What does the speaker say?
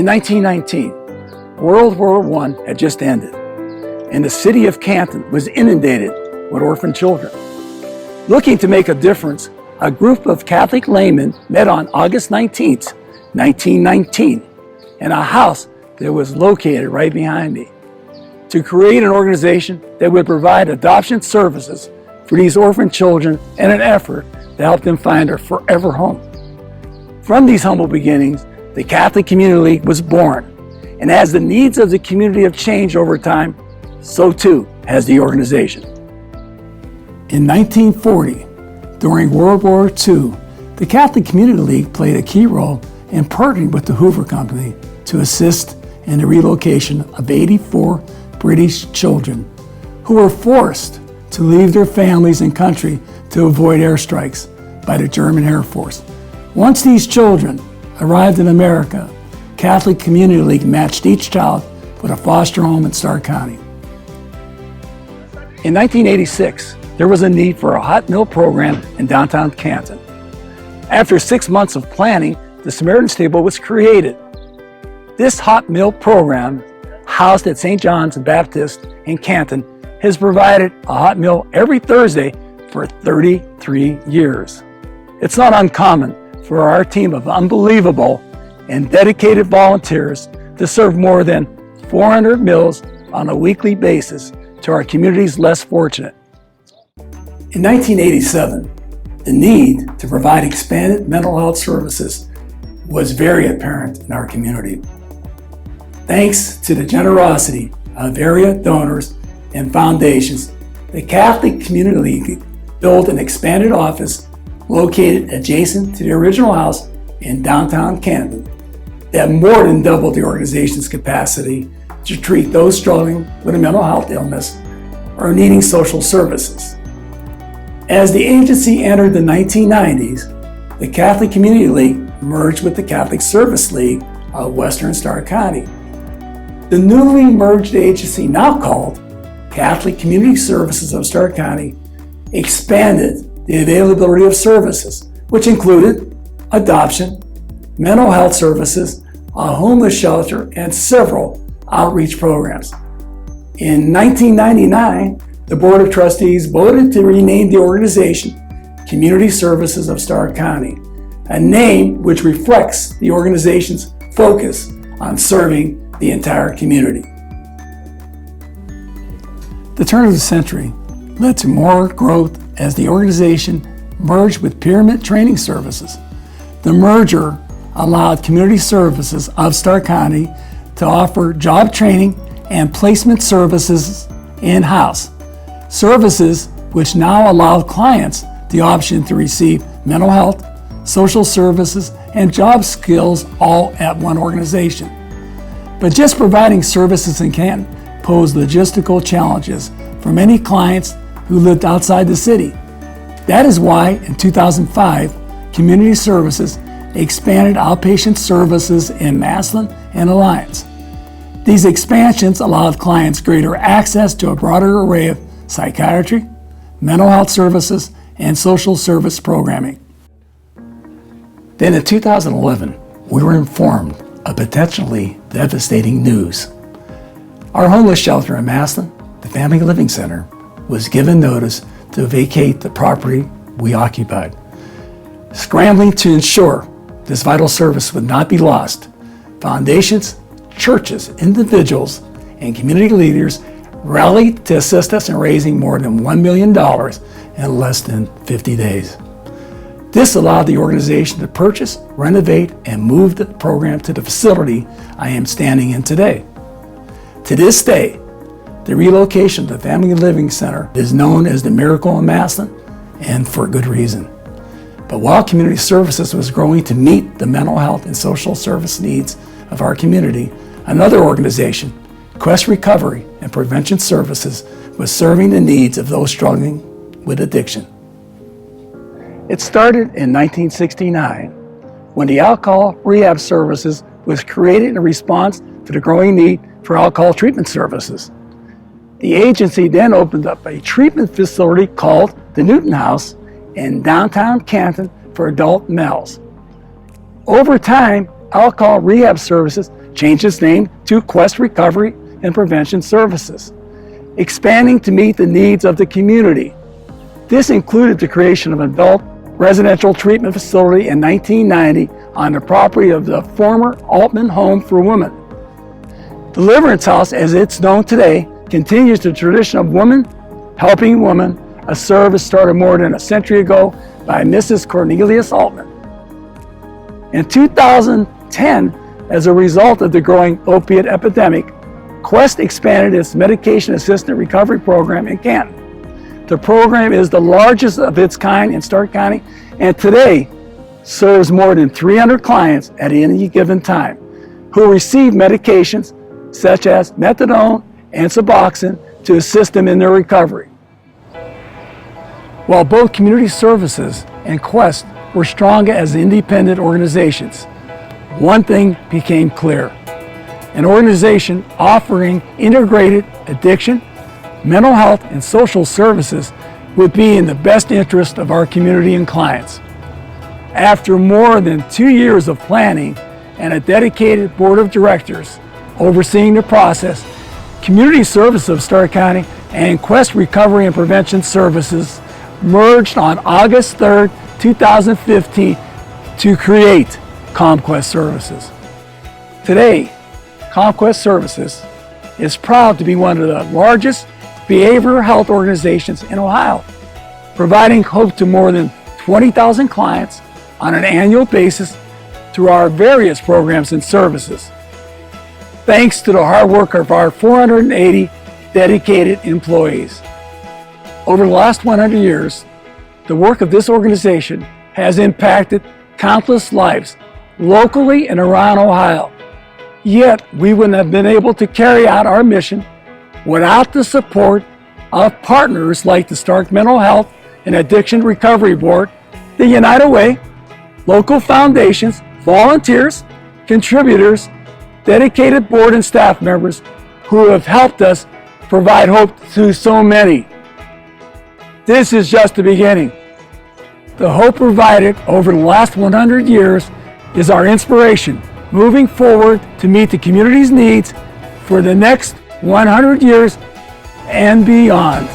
In 1919, World War I had just ended, and the city of Canton was inundated with orphan children. Looking to make a difference, a group of Catholic laymen met on August 19, 1919, in a house that was located right behind me, to create an organization that would provide adoption services for these orphan children in an effort to help them find their forever home. From these humble beginnings, the Catholic Community League was born, and as the needs of the community have changed over time, so too has the organization. In 1940, during World War II, the Catholic Community League played a key role in partnering with the Hoover Company to assist in the relocation of 84 British children who were forced to leave their families and country to avoid airstrikes by the German Air Force. Once these children arrived in America, Catholic Community League matched each child with a foster home in Stark County. In 1986, there was a need for a hot meal program in downtown Canton. After 6 months of planning, the Samaritan's Table was created. This hot meal program, housed at St. John's Baptist in Canton, has provided a hot meal every Thursday for 33 years. It's not uncommon for our team of unbelievable and dedicated volunteers to serve more than 400 meals on a weekly basis to our communities less fortunate. In 1987, the need to provide expanded mental health services was very apparent in our community. Thanks to the generosity of area donors and foundations, the Catholic Community League built an expanded office located adjacent to the original house in downtown Canton that more than doubled the organization's capacity to treat those struggling with a mental health illness or needing social services. As the agency entered the 1990s, the Catholic Community League merged with the Catholic Service League of Western Stark County. The newly merged agency, now called Catholic Community Services of Stark County, expanded the availability of services, which included adoption, mental health services, a homeless shelter, and several outreach programs. In 1999, the Board of Trustees voted to rename the organization Community Services of Stark County, a name which reflects the organization's focus on serving the entire community. The turn of the century led to more growth as the organization merged with Pyramid Training Services. The merger allowed Community Services of Stark County to offer job training and placement services in-house, services which now allow clients the option to receive mental health, social services, and job skills all at one organization. But just providing services in Canton posed logistical challenges for many clients who lived outside the city. That is why in 2005, Community Services expanded outpatient services in Massillon and Alliance. These expansions allowed clients greater access to a broader array of psychiatry, mental health services, and social service programming. Then in 2011, we were informed of potentially devastating news. Our homeless shelter in Massillon, the Family Living Center, was given notice to vacate the property we occupied. Scrambling to ensure this vital service would not be lost, foundations, churches, individuals, and community leaders rallied to assist us in raising more than $1 million in less than 50 days. This allowed the organization to purchase, renovate, and move the program to the facility I am standing in today. To this day, the relocation of the Family Living Center is known as the Miracle in Massillon, and for good reason. But while Community Services was growing to meet the mental health and social service needs of our community, another organization, Quest Recovery and Prevention Services, was serving the needs of those struggling with addiction. It started in 1969 when the Alcohol Rehab Services was created in response to the growing need for alcohol treatment services. The agency then opened up a treatment facility called the Newton House in downtown Canton for adult males. Over time, Alcohol Rehab Services changed its name to Quest Recovery and Prevention Services, expanding to meet the needs of the community. This included the creation of an adult residential treatment facility in 1990 on the property of the former Altman Home for Women. Deliverance House, as it's known today, continues the tradition of women helping women, a service started more than a century ago by Mrs. Cornelius Altman. In 2010, as a result of the growing opiate epidemic, Quest expanded its medication assisted recovery program in Canton. The program is the largest of its kind in Stark County and today serves more than 300 clients at any given time who receive medications such as methadone and Suboxone to assist them in their recovery. While both Community Services and Quest were strong as independent organizations, one thing became clear. An organization offering integrated addiction, mental health, and social services would be in the best interest of our community and clients. After more than 2 years of planning and a dedicated board of directors overseeing the process, Community Services of Stark County and Quest Recovery and Prevention Services merged on August 3rd, 2015 to create CommQuest Services. Today, CommQuest Services is proud to be one of the largest behavioral health organizations in Ohio, providing hope to more than 20,000 clients on an annual basis through our various programs and services. Thanks to the hard work of our 480 dedicated employees. Over the last 100 years, the work of this organization has impacted countless lives locally and around Ohio. Yet we wouldn't have been able to carry out our mission without the support of partners like the Stark Mental Health and Addiction Recovery Board, the United Way, local foundations, volunteers, contributors, dedicated board and staff members who have helped us provide hope to so many. This is just the beginning. The hope provided over the last 100 years is our inspiration moving forward to meet the community's needs for the next 100 years and beyond.